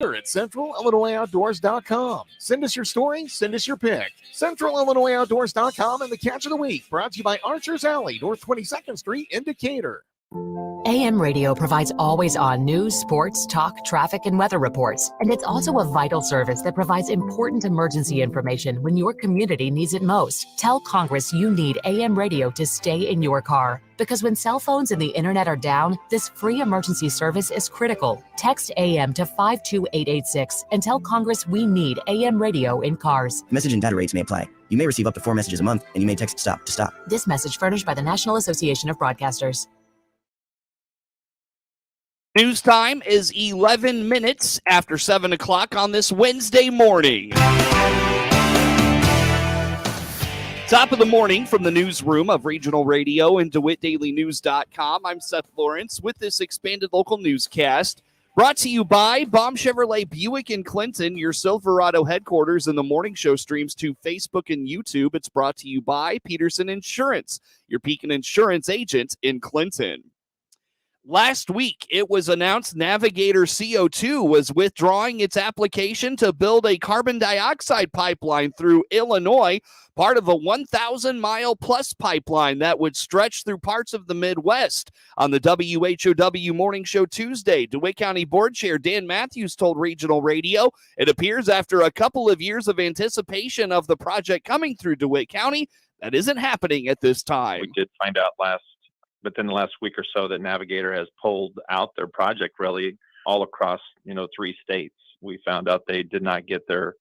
at CentralIllinoisOutdoors.com. Send us your story, send us your pick. CentralIllinoisOutdoors.com and the Catch of the Week, brought to you by Archer's Alley, North 22nd Street in Decatur. AM radio provides always-on news, sports, talk, traffic, and weather reports. And it's also a vital service that provides important emergency information when your community needs it most. Tell Congress you need AM radio to stay in your car. Because when cell phones and the internet are down, this free emergency service is critical. Text AM to 52886 and tell Congress we need AM radio in cars. Message and data rates may apply. You may receive up to 4 messages a month, and you may text STOP to stop. This message furnished by the National Association of Broadcasters. News time is 11 minutes after 7 o'clock on this Wednesday morning. Top of the morning from the newsroom of Regional Radio and DeWittDailyNews.com. I'm Seth Lawrence with this expanded local newscast brought to you by Baum Chevrolet Buick in Clinton, your Silverado headquarters, and the morning show streams to Facebook and YouTube. It's brought to you by Peterson Insurance, your Pekin Insurance agent in Clinton. Last week, it was announced Navigator CO2 was withdrawing its application to build a carbon dioxide pipeline through Illinois, part of a 1,000-mile-plus pipeline that would stretch through parts of the Midwest. On the WHOW Morning Show Tuesday, DeWitt County Board Chair Dan Matthews told Regional Radio, it appears after a couple of years of anticipation of the project coming through DeWitt County, that isn't happening at this time. We did find out within the last week or so that Navigator has pulled out their project really all across, 3 states. We found out they did not get their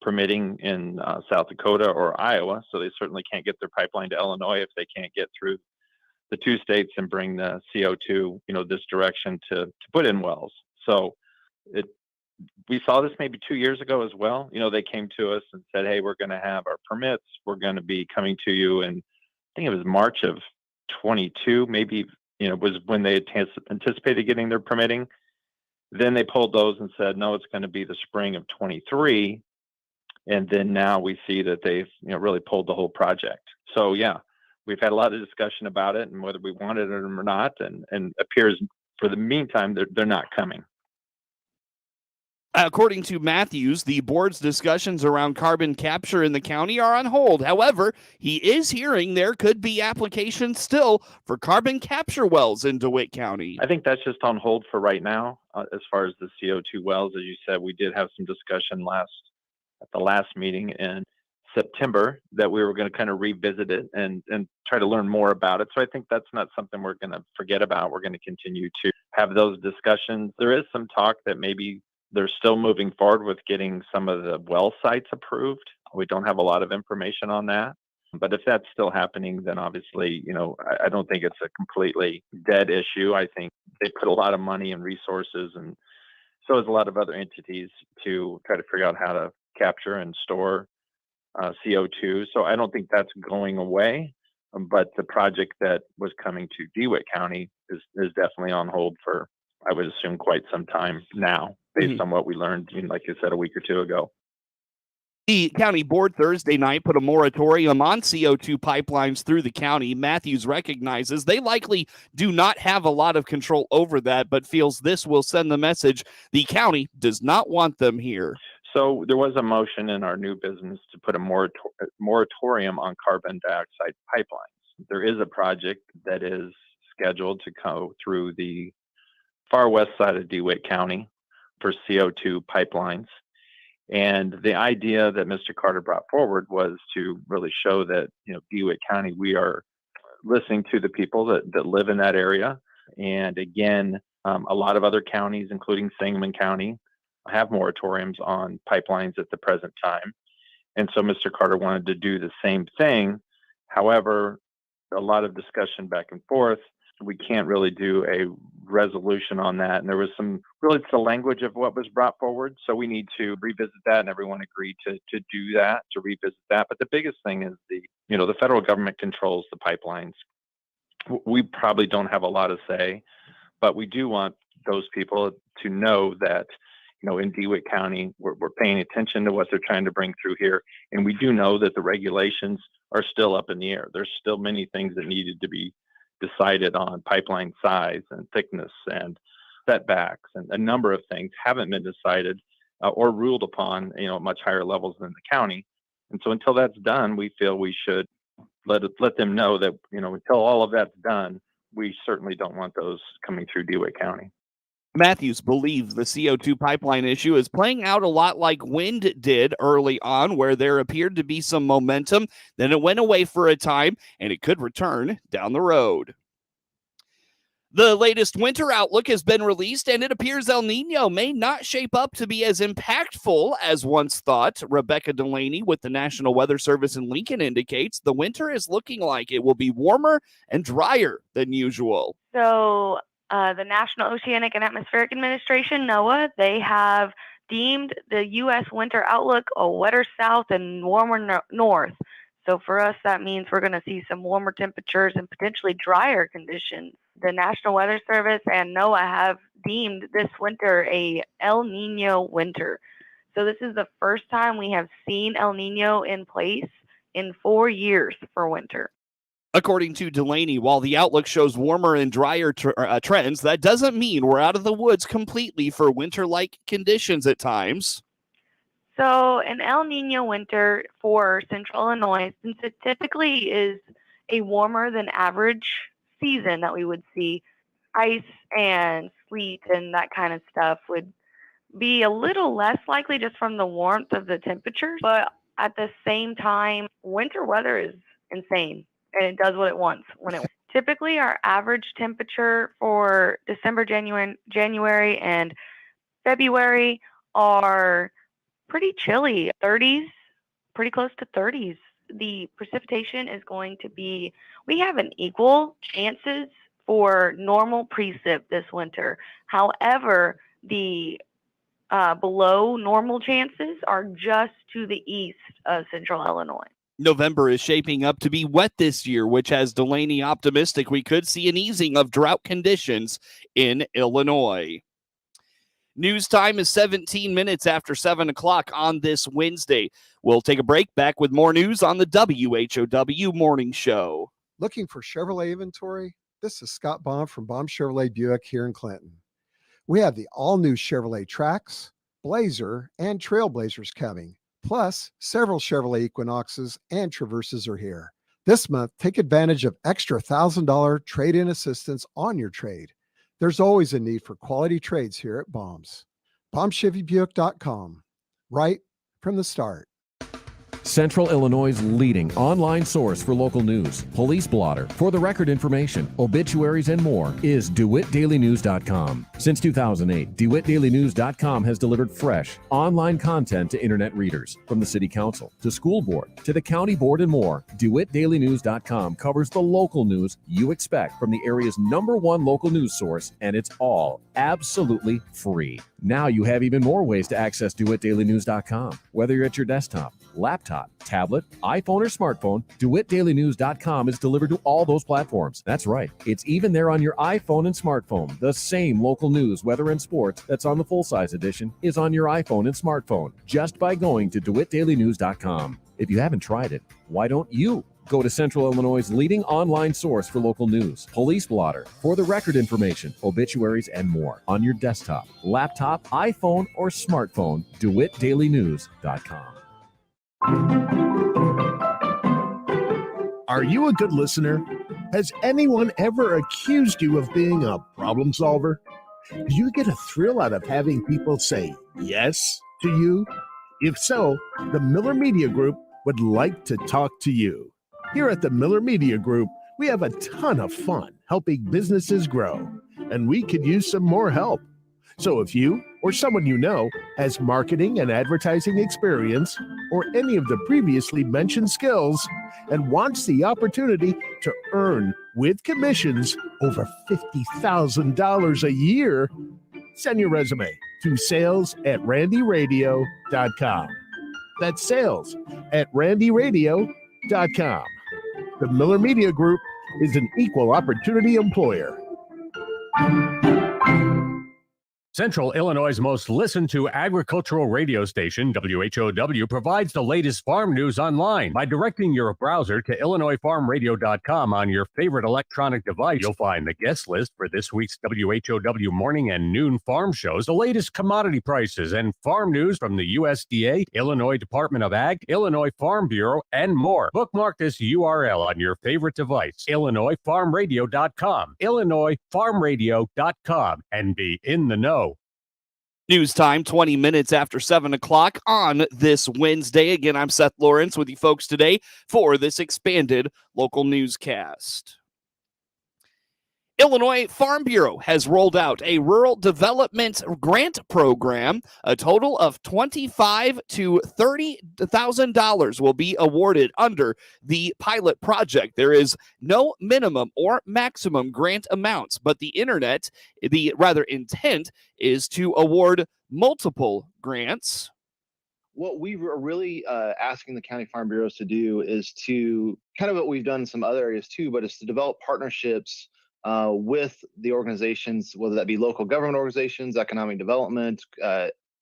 permitting in South Dakota or Iowa, so they certainly can't get their pipeline to Illinois if they can't get through the 2 states and bring the CO2, this direction to put in wells. So we saw this maybe 2 years ago as well. They came to us and said, hey, we're going to have our permits. We're going to be coming to you. And I think it was March of 22, maybe, was when they anticipated getting their permitting. Then they pulled those and said, no, it's going to be the spring of 23. And then now we see that they've, really pulled the whole project. So yeah, we've had a lot of discussion about it and whether we wanted it or not. And appears for the meantime, they're not coming. According to Matthews, the board's discussions around carbon capture in the county are on hold. However, he is hearing there could be applications still for carbon capture wells in DeWitt County. I think that's just on hold for right now. As far as the CO2 wells, as you said, we did have some discussion at the last meeting in September that we were going to kind of revisit it and try to learn more about it. So I think that's not something we're going to forget about. We're going to continue to have those discussions. There is some talk that maybe they're still moving forward with getting some of the well sites approved. We don't have a lot of information on that. But if that's still happening, then obviously, I don't think it's a completely dead issue. I think they put a lot of money and resources, and so does a lot of other entities, to try to figure out how to capture and store CO2. So I don't think that's going away. But the project that was coming to DeWitt County is definitely on hold for, I would assume, quite some time now, based on what we learned, like you said, a week or two ago. The county board Thursday night put a moratorium on CO2 pipelines through the county. Matthews recognizes they likely do not have a lot of control over that, but feels this will send the message the county does not want them here. So there was a motion in our new business to put a moratorium on carbon dioxide pipelines. There is a project that is scheduled to go through the far west side of DeWitt County for CO2 pipelines. And the idea that Mr. Carter brought forward was to really show that, DeWitt County, we are listening to the people that live in that area. And again, a lot of other counties, including Sangamon County, have moratoriums on pipelines at the present time. And so Mr. Carter wanted to do the same thing. However, a lot of discussion back and forth. We can't really do a resolution on that. And there was it's the language of what was brought forward. So we need to revisit that, and everyone agreed to do that, to revisit that. But the biggest thing is the federal government controls the pipelines. We probably don't have a lot of say, but we do want those people to know that, in DeWitt County, we're paying attention to what they're trying to bring through here. And we do know that the regulations are still up in the air. There's still many things that needed to be decided on pipeline size and thickness and setbacks and a number of things haven't been decided or ruled upon, at much higher levels than the county. And so until that's done, we feel we should let them know that, until all of that's done, we certainly don't want those coming through DeWitt County. Matthews believes the CO2 pipeline issue is playing out a lot like wind did early on, where there appeared to be some momentum, then it went away for a time, and it could return down the road. The latest winter outlook has been released, and it appears El Nino may not shape up to be as impactful as once thought. Rebecca Delaney with the National Weather Service in Lincoln indicates the winter is looking like it will be warmer and drier than usual. So the National Oceanic and Atmospheric Administration, NOAA, they have deemed the U.S. winter outlook a wetter south and warmer north. So for us, that means we're going to see some warmer temperatures and potentially drier conditions. The National Weather Service and NOAA have deemed this winter a El Nino winter. So this is the first time we have seen El Nino in place in 4 years for winter. According to Delaney, while the outlook shows warmer and drier trends, that doesn't mean we're out of the woods completely for winter-like conditions at times. So an El Nino winter for Central Illinois, since it typically is a warmer than average season that we would see, ice and sleet and that kind of stuff would be a little less likely just from the warmth of the temperatures. But at the same time, winter weather is insane and it does what it wants when it wants. Typically, our average temperature for December, January, and February are pretty chilly, 30s, pretty close to 30s. The precipitation is going to be, we have an equal chances for normal precip this winter. However, the below normal chances are just to the east of Central Illinois. November is shaping up to be wet this year, which has Delaney optimistic we could see an easing of drought conditions in Illinois. News time is 17 minutes after 7 o'clock on this Wednesday. We'll take a break, back with more news on the WHOW Morning Show. Looking for Chevrolet inventory? This is Scott Baum from Baum Chevrolet Buick here in Clinton. We have the all-new Chevrolet Trax, Blazer, and Trailblazers coming. Plus, several Chevrolet Equinoxes and Traverses are here. This month, take advantage of extra $1,000 trade-in assistance on your trade. There's always a need for quality trades here at Baum's. BaumChevyBuick.com. Right from the start. Central Illinois' leading online source for local news, police blotter, for the record information, obituaries, and more is DeWittDailyNews.com. Since 2008, DeWittDailyNews.com has delivered fresh, online content to internet readers. From the City Council, to School Board, to the County Board, and more, DeWittDailyNews.com covers the local news you expect from the area's #1 local news source, and it's all absolutely free. Now you have even more ways to access DeWittDailyNews.com. Whether you're at your desktop, laptop, tablet, iPhone, or smartphone, DeWittDailyNews.com is delivered to all those platforms. That's right. It's even there on your iPhone and smartphone. The same local news, weather, and sports that's on the full-size edition is on your iPhone and smartphone just by going to DeWittDailyNews.com. If you haven't tried it, why don't you? Go to Central Illinois' leading online source for local news, police blotter, for the record information, obituaries, and more on your desktop, laptop, iPhone, or smartphone, DeWittDailyNews.com. Are you a good listener? Has anyone ever accused you of being a problem solver? Do you get a thrill out of having people say yes to you? If so, the Miller Media Group would like to talk to you. Here at the Miller Media Group, we have a ton of fun helping businesses grow, and we could use some more help. So if you or someone you know has marketing and advertising experience or any of the previously mentioned skills and wants the opportunity to earn with commissions over $50,000 a year, send your resume to sales@randyradio.com. That's sales@randyradio.com. The Miller Media Group is an equal opportunity employer. Central Illinois' most listened to agricultural radio station, WHOW, provides the latest farm news online. By directing your browser to IllinoisFarmRadio.com on your favorite electronic device, you'll find the guest list for this week's WHOW morning and noon farm shows, the latest commodity prices, and farm news from the USDA, Illinois Department of Ag, Illinois Farm Bureau, and more. Bookmark this URL on your favorite device, IllinoisFarmRadio.com, IllinoisFarmRadio.com, and be in the know. News time, 20 minutes after 7 o'clock on this Wednesday. Again, I'm Seth Lawrence with you folks today for this expanded local newscast. Illinois Farm Bureau has rolled out a rural development grant program. A total of $25,000 to $30,000 will be awarded under the pilot project. There is no minimum or maximum grant amounts, but the intent is to award multiple grants. What we are really asking the county farm bureaus to do is to kind of what we've done in some other areas too, but it's to develop partnerships with the organizations, whether that be local government organizations, economic development,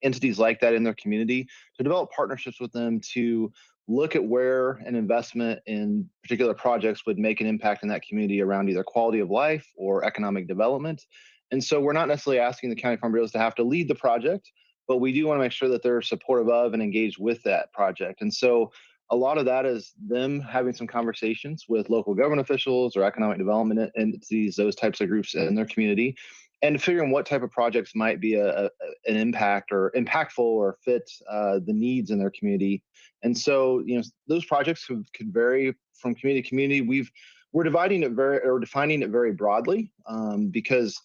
entities like that in their community, to develop partnerships with them to look at where an investment in particular projects would make an impact in that community around either quality of life or economic development. And so we're not necessarily asking the county farm bureaus to have to lead the project, but we do want to make sure that they're supportive of and engaged with that project. And so a lot of that is them having some conversations with local government officials or economic development entities, those types of groups in their community, and figuring what type of projects might be an impact or impactful or fit the needs in their community. And so, those projects could vary from community to community. We're defining it very broadly because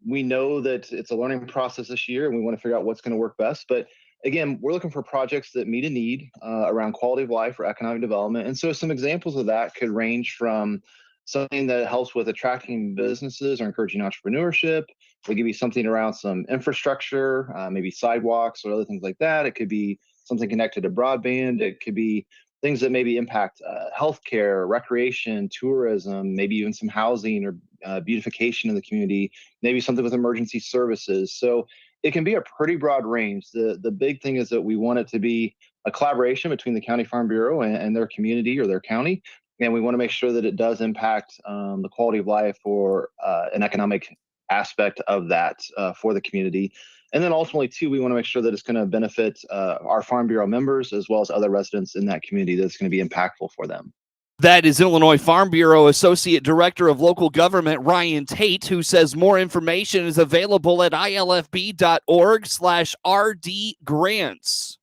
we know that it's a learning process this year, and we want to figure out what's going to work best. But again, we're looking for projects that meet a need around quality of life or economic development. And so some examples of that could range from something that helps with attracting businesses or encouraging entrepreneurship. It could be something around some infrastructure, maybe sidewalks or other things like that. It could be something connected to broadband. It could be things that maybe impact healthcare, recreation, tourism, maybe even some housing or beautification of the community, maybe something with emergency services. So it can be a pretty broad range. The big thing is that we want it to be a collaboration between the County Farm Bureau and their community or their county. And we want to make sure that it does impact the quality of life or an economic aspect of that for the community. And then ultimately, too, we want to make sure that it's going to benefit our Farm Bureau members as well as other residents in that community that's going to be impactful for them. That is Illinois Farm Bureau Associate Director of Local Government, Ryan Tate, who says more information is available at ilfb.org/rdgrants.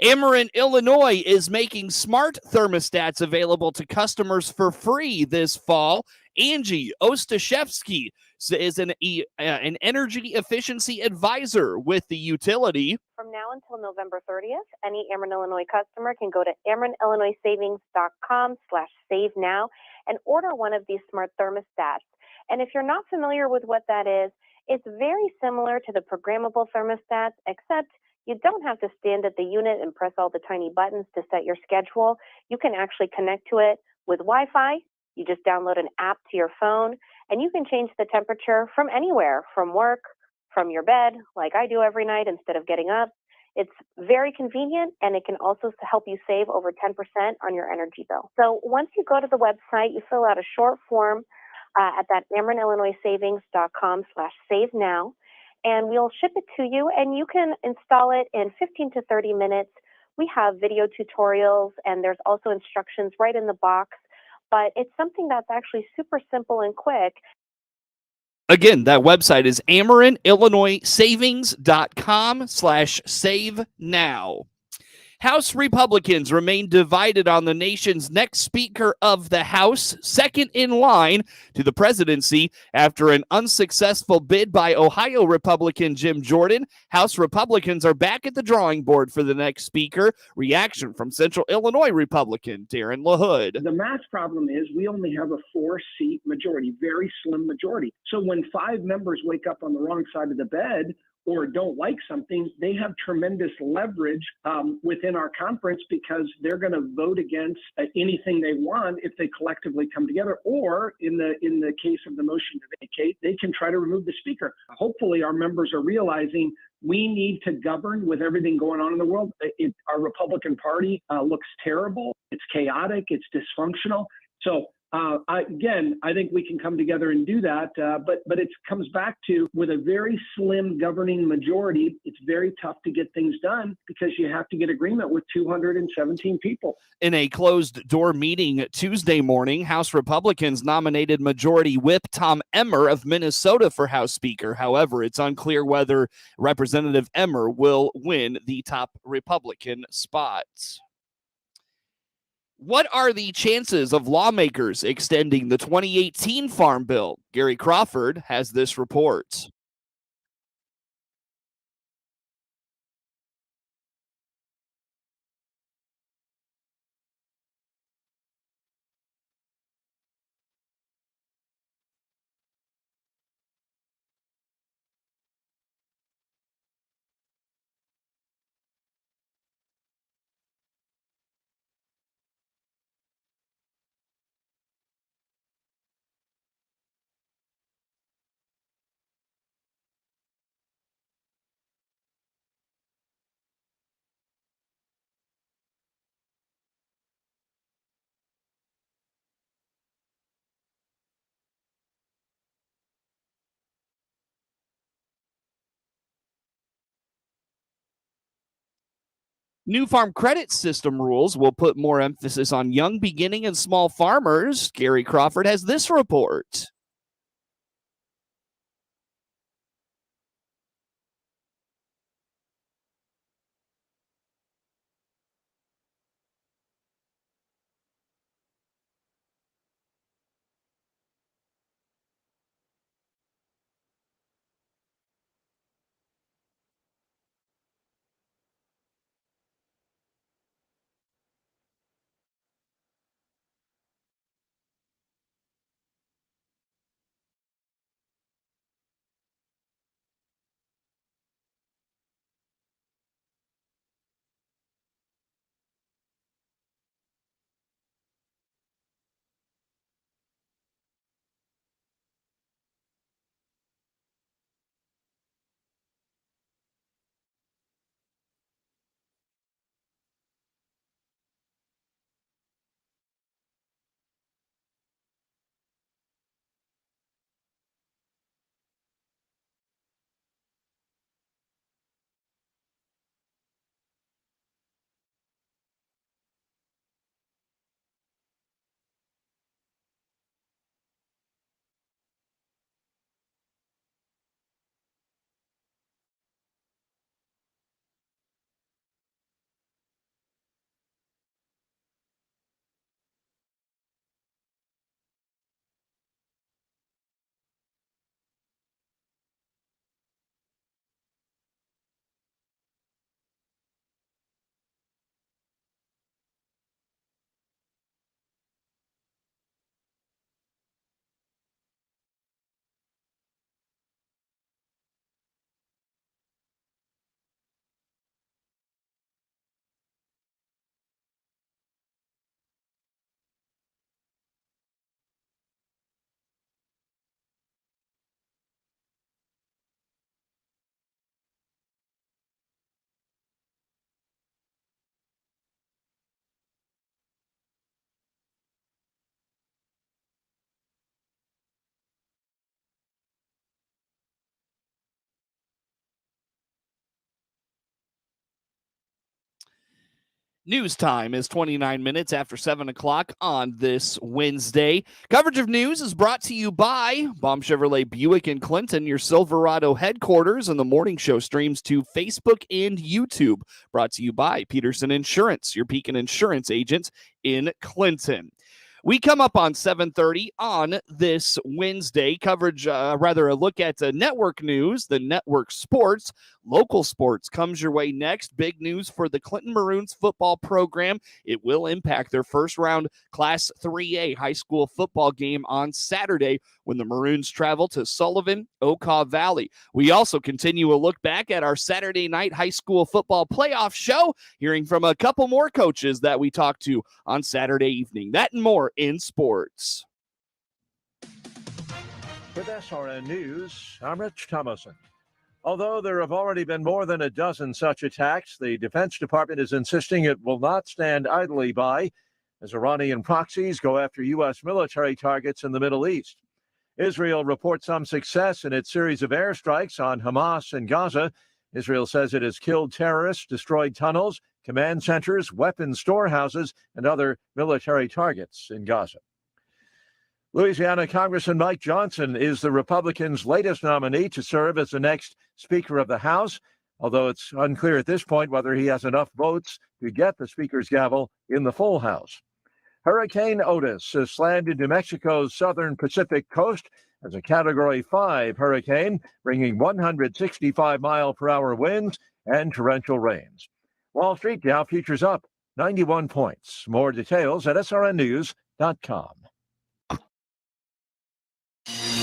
Ameren, Illinois is making smart thermostats available to customers for free this fall. Angie Ostashevsky is an energy efficiency advisor with the utility. From now until November 30th, any Ameren, Illinois customer can go to AmerenIllinoisSavings.com/SaveNow and order one of these smart thermostats. And if you're not familiar with what that is, it's very similar to the programmable thermostats, except you don't have to stand at the unit and press all the tiny buttons to set your schedule. You can actually connect to it with Wi-Fi. You just download an app to your phone, and you can change the temperature from anywhere, from work, from your bed, like I do every night instead of getting up. It's very convenient, and it can also help you save over 10% on your energy bill. So once you go to the website, you fill out a short form at that AmerenIllinoisSavings.com/SaveNow, and we'll ship it to you, and you can install it in 15 to 30 minutes. We have video tutorials, and there's also instructions right in the box, but it's something that's actually super simple and quick. Again, that website is AmerenIllinoisSavings.com/SaveNow. House Republicans remain divided on the nation's next Speaker of the House, second in line to the presidency after an unsuccessful bid by Ohio Republican Jim Jordan. House Republicans are back at the drawing board for the next Speaker. Reaction from Central Illinois Republican Darren LaHood. The math problem is we only have a 4-seat majority, very slim majority. So when 5 members wake up on the wrong side of the bed, or don't like something, they have tremendous leverage within our conference because they're going to vote against anything they want if they collectively come together. Or in the case of the motion to vacate, they can try to remove the speaker. Hopefully, our members are realizing we need to govern with everything going on in the world. Our Republican Party looks terrible. It's chaotic. It's dysfunctional. So I think we can come together and do that. But it comes back to, with a very slim governing majority, it's very tough to get things done because you have to get agreement with 217 people. In a closed-door meeting Tuesday morning, House Republicans nominated Majority Whip Tom Emmer of Minnesota for House Speaker. However, it's unclear whether Representative Emmer will win the top Republican spot. What are the chances of lawmakers extending the 2018 Farm Bill? Gary Crawford has this report. New farm credit system rules will put more emphasis on young, beginning, and small farmers. Gary Crawford has this report. News time is 29 minutes after 7 o'clock on this Wednesday. Coverage of news is brought to you by Baum Chevrolet Buick in Clinton, your Silverado headquarters, and the morning show streams to Facebook and YouTube. Brought to you by Peterson Insurance, your Pekin Insurance agents in Clinton. We come up on 7:30 on this Wednesday. Coverage, a look at network news, the network sports. Local sports comes your way next. Big news for the Clinton Maroons football program. It will impact their first-round Class 3A high school football game on Saturday when the Maroons travel to Sullivan, Okaw Valley. We also continue a look back at our Saturday night high school football playoff show, hearing from a couple more coaches that we talked to on Saturday evening. That and more in sports. With SRN News, I'm Rich Thomason. Although there have already been more than a dozen such attacks, the Defense Department is insisting it will not stand idly by as Iranian proxies go after U.S. military targets in the Middle East. Israel reports some success in its series of airstrikes on Hamas in Gaza. Israel says it has killed terrorists, destroyed tunnels, command centers, weapons storehouses, and other military targets in Gaza. Louisiana Congressman Mike Johnson is the Republicans' latest nominee to serve as the next Speaker of the House, although it's unclear at this point whether he has enough votes to get the Speaker's gavel in the full House. Hurricane Otis has slammed into Mexico's southern Pacific coast as a Category 5 hurricane, bringing 165-mile-per-hour winds and torrential rains. Wall Street Dow futures up 91 points. More details at srnnews.com.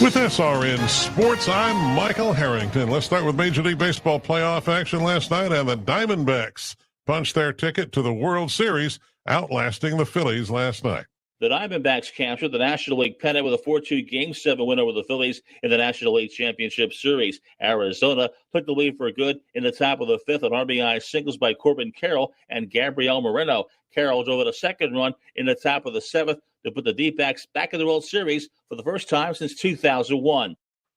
With SRN Sports, I'm Michael Harrington. Let's start with Major League Baseball playoff action last night, and the Diamondbacks punched their ticket to the World Series, outlasting the Phillies last night. The Diamondbacks captured the National League pennant with a 4-2 Game 7 win over the Phillies in the National League Championship Series. Arizona took the lead for good in the top of the fifth on RBI singles by Corbin Carroll and Gabriel Moreno. Carroll drove in a second run in the top of the seventh to put the D-backs back in the World Series for the first time since 2001.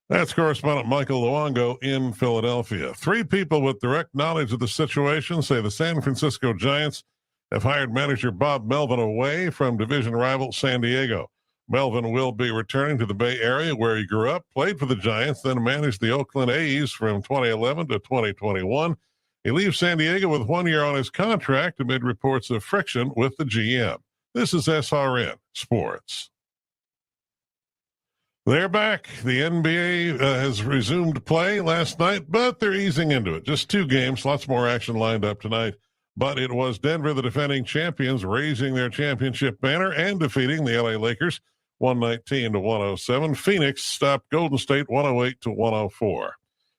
That's correspondent Michael Luongo in Philadelphia. 3 people with direct knowledge of the situation say the San Francisco Giants have hired manager Bob Melvin away from division rival San Diego. Melvin will be returning to the Bay Area where he grew up, played for the Giants, then managed the Oakland A's from 2011 to 2021. He leaves San Diego with 1 year on his contract amid reports of friction with the GM. This is SRN Sports. They're back. The NBA has resumed play last night, but they're easing into it. Just 2 games, lots more action lined up tonight. But it was Denver, the defending champions, raising their championship banner and defeating the LA Lakers 119-107. Phoenix stopped Golden State 108-104.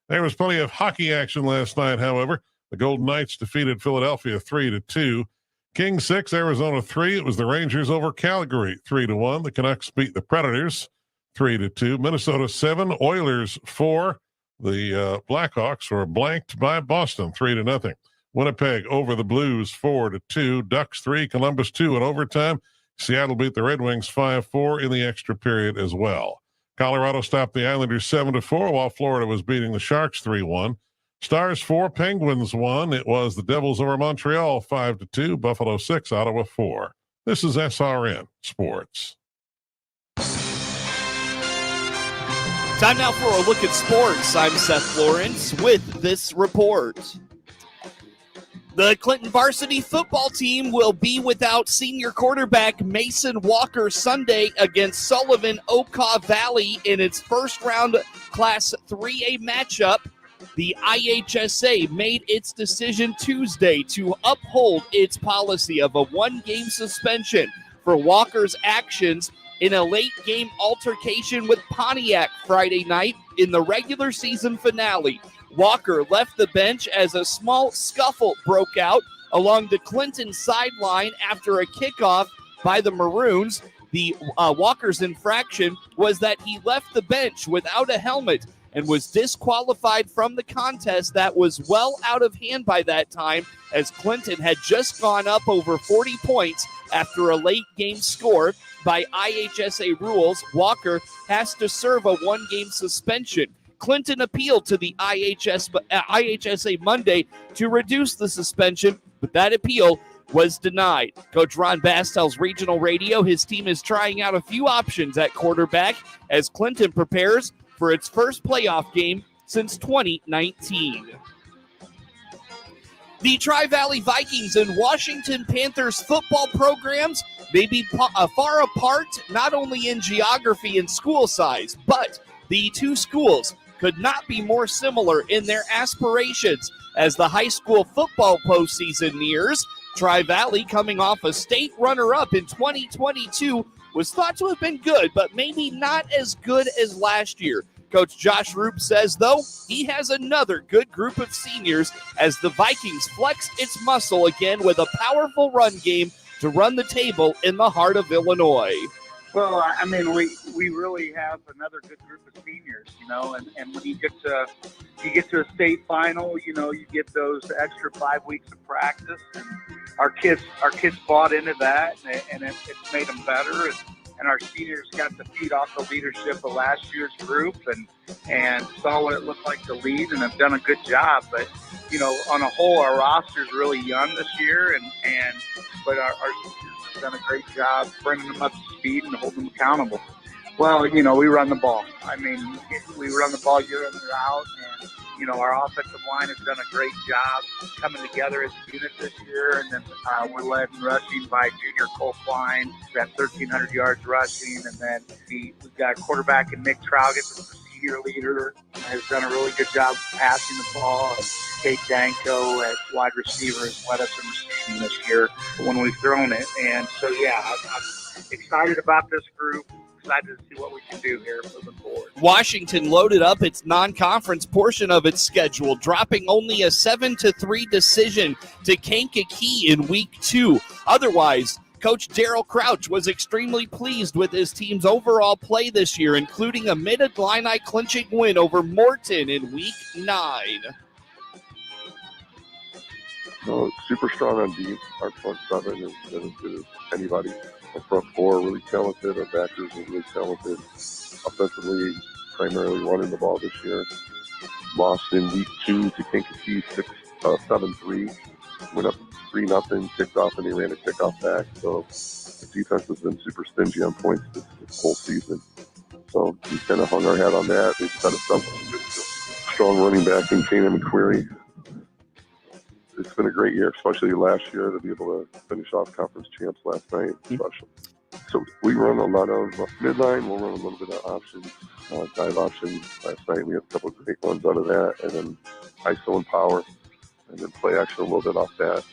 There was plenty of hockey action last night, however. The Golden Knights defeated Philadelphia 3-2. Kings 6, Arizona 3. It was the Rangers over Calgary 3-1. The Canucks beat the Predators 3-2. Minnesota 7, Oilers 4. The Blackhawks were blanked by Boston 3-0. Winnipeg over the Blues 4-2. Ducks 3, Columbus 2 in overtime. Seattle beat the Red Wings 5-4 in the extra period as well. Colorado stopped the Islanders 7-4, while Florida was beating the Sharks 3-1. Stars 4, Penguins 1. It was the Devils over Montreal 5-2. Buffalo 6, Ottawa 4. This is SRN Sports. Time now for a look at sports. I'm Seth Lawrence with this report. The Clinton varsity football team will be without senior quarterback Mason Walker Sunday against Sullivan Okaw Valley in its first-round Class 3A matchup. The IHSA made its decision Tuesday to uphold its policy of a 1-game suspension for Walker's actions in a late-game altercation with Pontiac Friday night in the regular season finale. Walker left the bench as a small scuffle broke out along the Clinton sideline after a kickoff by the Maroons. The Walker's infraction was that he left the bench without a helmet and was disqualified from the contest that was well out of hand by that time, as Clinton had just gone up over 40 points after a late game score. By IHSA rules, Walker has to serve a 1-game suspension. Clinton appealed to the IHSA Monday to reduce the suspension, but that appeal was denied. Coach Ron Bass tells Regional Radio his team is trying out a few options at quarterback as Clinton prepares for its first playoff game since 2019. The Tri-Valley Vikings and Washington Panthers football programs may be far apart, not only in geography and school size, but the two schools could not be more similar in their aspirations. As the high school football postseason nears, Tri-Valley, coming off a state runner-up in 2022, was thought to have been good, but maybe not as good as last year. Coach Josh Roop says, though, he has another good group of seniors as the Vikings flex its muscle again with a powerful run game to run the table in the heart of Illinois. Well, I mean, we really have another good group of seniors, and when you get to a state final, you get those extra 5 weeks of practice, and our kids bought into that, and it's made them better, and our seniors got to feed off the leadership of last year's group and saw what it looked like to lead and have done a good job. But, on a whole, our roster is really young this year, but our seniors have done a great job bringing them up to speed and holding them accountable. Well, we run the ball. I mean, we run the ball year in, year out, and, our offensive line has done a great job coming together as a unit this year, and then we're led in rushing by junior Cole Klein, who's at 1,300 yards rushing, and then we've got a quarterback in Nick Trowgett, who's the senior leader, has done a really good job passing the ball. Kate Danko at wide receiver has led us in receiving this year when we've thrown it, and so, yeah, I'm excited about this group. Excited to see what we can do here moving forward. Washington loaded up its non-conference portion of its schedule, dropping only a 7-3 decision to Kankakee in Week 2. Otherwise, Coach Daryl Crouch was extremely pleased with his team's overall play this year, including a Mid-Illini clinching win over Morton in Week 9. No, super strong on deep. Our front seven is as good as anybody. Our front four really talented. Our backers are really talented. Offensively, primarily running the ball this year. Lost in Week 2 to Kankakee 7-3. Went up 3-0, kicked off, and they ran a kickoff back. So the defense has been super stingy on points this whole season. So we kind of hung our hat on that. They set us up with a strong running back in Kana McQuarrie. It's been a great year, especially last year, to be able to finish off conference champs last night. Special. So we run a lot of midline. We'll run a little bit of options, dive options. Last night we had a couple of great ones out of that, and then ISO and power, and then play action a little bit off that.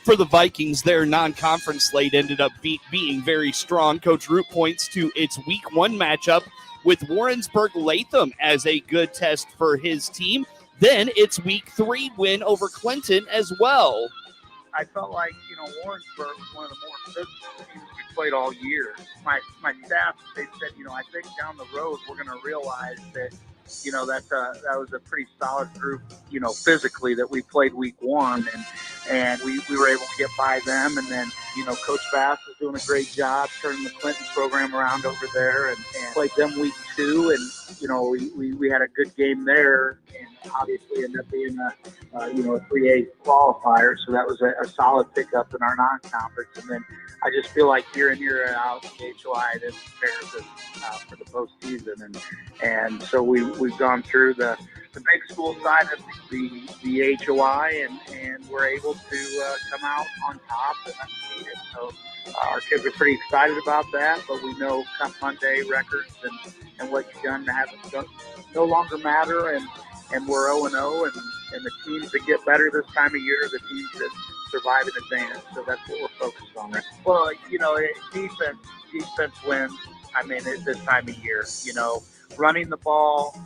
For the Vikings, their non-conference slate ended up being very strong. Coach Root points to its Week 1 matchup with Warrensburg-Latham as a good test for his team. Then it's Week 3 win over Clinton as well. I felt like, Warrensburg was one of the more physical teams we played all year. My staff, they said, I think down the road we're going to realize that, that was a pretty solid group, physically that we played Week 1, and we were able to get by them. And then, Coach Bass was doing a great job turning the Clinton program around over there and played them Week 2. And, we had a good game there, and obviously ended up being a 3A qualifier. So that was a solid pickup in our non-conference. And then I just feel like year in, year out, the HOI that prepares us for the postseason. And so we've gone through the big school side of the HOI, and we're able to come out on top and undefeated. So our kids are pretty excited about that, but we know come Monday records and what you've done to have it no longer matter, and we're 0-0, and the teams that get better this time of year are the teams that survive in advance. So that's what we're focused on. Well, defense wins. I mean, at this time of year, running the ball,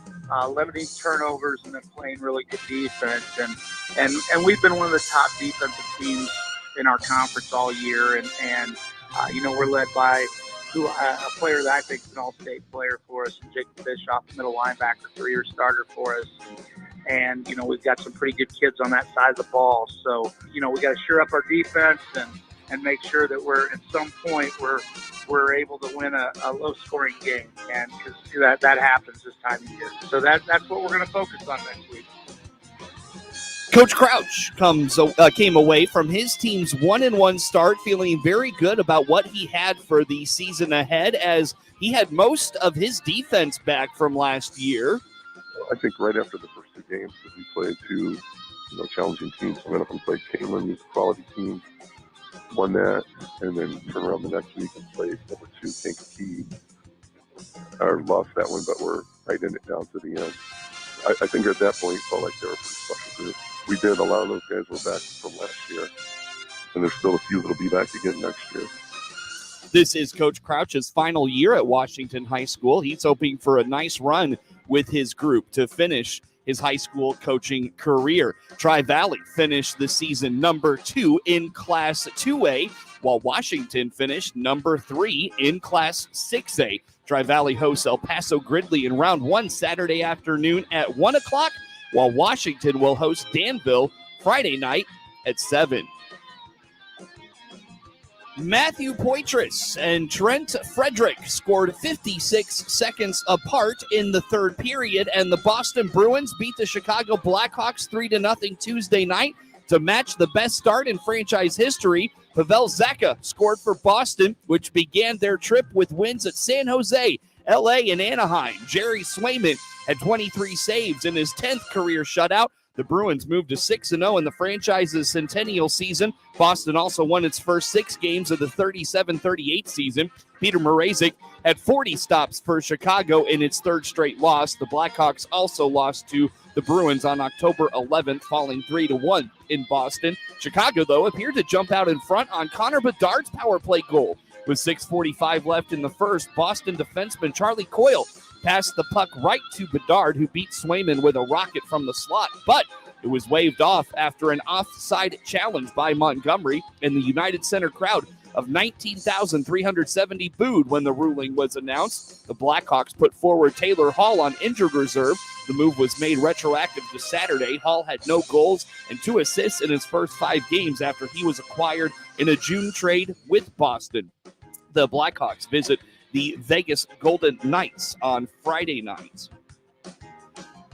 limiting turnovers, and then playing really good defense. And we've been one of the top defensive teams in our conference all year. And we're led by a player that I think is an all-state player for us, Jacob Bischoff, middle linebacker, 3-year starter for us. And, we've got some pretty good kids on that side of the ball. So, we got to shore up our defense and make sure that at some point we're able to win a low-scoring game, and because that happens this time of year. So that's what we're going to focus on next week. Coach Crouch came away from his team's 1-1 start feeling very good about what he had for the season ahead, as he had most of his defense back from last year. I think right after the first two games, because we played two challenging teams, we went up and played Kalen, who's a quality team, won that, and then turn around the next week and play number 2 Kankakee. or lost that one, but we're right in it down to the end. I think at that point, it felt like they were pretty special too. We did. A lot of those guys were back from last year, and there's still a few that'll be back again next year. This is Coach Crouch's final year at Washington High School. He's hoping for a nice run with his group to finish his high school coaching career. Tri-Valley finished the season number 2 in Class 2A, while Washington finished number 3 in Class 6A. Tri-Valley hosts El Paso Gridley in round 1 Saturday afternoon at 1 o'clock, while Washington will host Danville Friday night at 7. Matthew Poitras and Trent Frederick scored 56 seconds apart in the third period, and the Boston Bruins beat the Chicago Blackhawks 3-0 Tuesday night to match the best start in franchise history. Pavel Zacha scored for Boston, which began their trip with wins at San Jose, LA, and Anaheim. Jerry Swayman had 23 saves in his 10th career shutout. The Bruins moved to 6-0 in the franchise's centennial season. Boston also won its first 6 games of the 37-38 season. Peter Mrazek had 40 stops for Chicago in its third straight loss. The Blackhawks also lost to the Bruins on October 11th, falling 3-1 in Boston. Chicago, though, appeared to jump out in front on Connor Bedard's power play goal. With 6:45 left in the first, Boston defenseman Charlie Coyle passed the puck right to Bedard, who beat Swayman with a rocket from the slot, but it was waved off after an offside challenge by Montgomery, and the United Center crowd of 19,370 booed when the ruling was announced. The Blackhawks put forward Taylor Hall on injured reserve. The move was made retroactive to Saturday. Hall had no goals and 2 assists in his first 5 games after he was acquired in a June trade with Boston. The Blackhawks visit the Vegas Golden Knights on Friday night.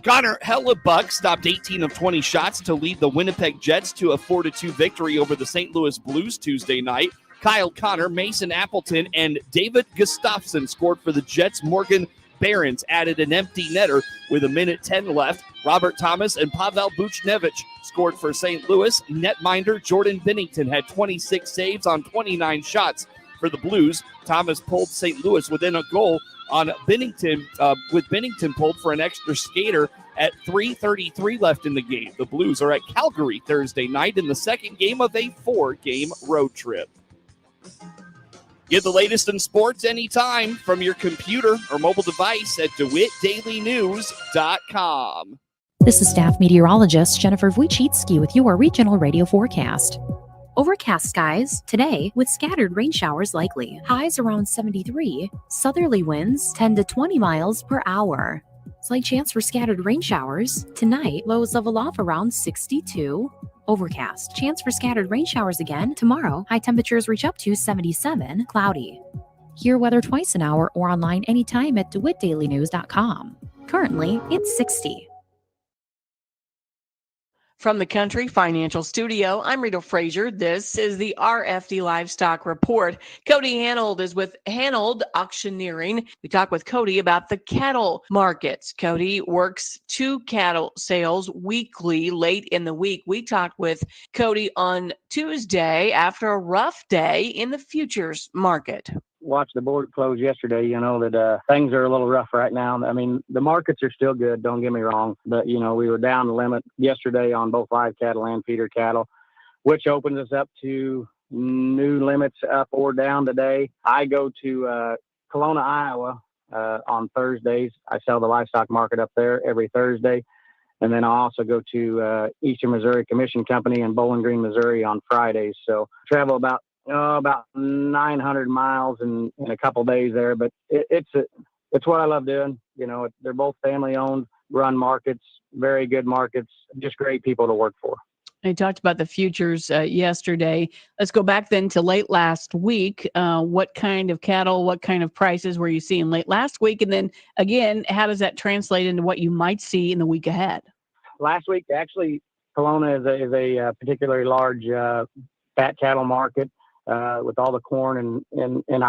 Connor Hellebuck stopped 18 of 20 shots to lead the Winnipeg Jets to a 4-2 victory over the St. Louis Blues Tuesday night. Kyle Connor, Mason Appleton, and David Gustafsson scored for the Jets. Morgan Barons added an empty netter with 1:10 left. Robert Thomas and Pavel Buchnevich scored for St. Louis. Netminder Jordan Bennington had 26 saves on 29 shots for the Blues. Thomas pulled St. Louis within a goal on Bennington, with Bennington pulled for an extra skater at 3:33 left in the game. The Blues are at Calgary Thursday night in the second game of a 4-game road trip. Get the latest in sports anytime from your computer or mobile device at DeWittDailyNews.com. This is staff meteorologist Jennifer Wojcicki with your regional radio forecast. Overcast skies today with scattered rain showers likely. Highs around 73. Southerly winds 10 to 20 miles per hour. Slight chance for scattered rain showers. Tonight, lows level off around 62. Overcast. Chance for scattered rain showers again. Tomorrow, high temperatures reach up to 77. Cloudy. Hear weather twice an hour or online anytime at DeWittDailyNews.com. Currently, it's 60. From the Country Financial Studio, I'm Rita Frazier. This is the RFD Livestock Report. Cody Hanold is with Hanold Auctioneering. We talk with Cody about the cattle markets. Cody works 2 cattle sales weekly late in the week. We talked with Cody on Tuesday after a rough day in the futures market. Watched the board close yesterday, you know, that things are a little rough right now. I mean, the markets are still good, don't get me wrong. But, you know, we were down the limit yesterday on both live cattle and feeder cattle, which opens us up to new limits up or down today. I go to Kelowna, Iowa on Thursdays. I sell the livestock market up there every Thursday. And then I also go to Eastern Missouri Commission Company in Bowling Green, Missouri on Fridays. So travel about 900 miles in a couple days there, but it's what I love doing. You know, they're both family owned, run markets, very good markets, just great people to work for. I talked about the futures yesterday. Let's go back then to late last week. What kind of cattle, what kind of prices were you seeing late last week? And then again, how does that translate into what you might see in the week ahead? Last week, actually, Kelowna is a particularly large fat cattle market. With all the corn and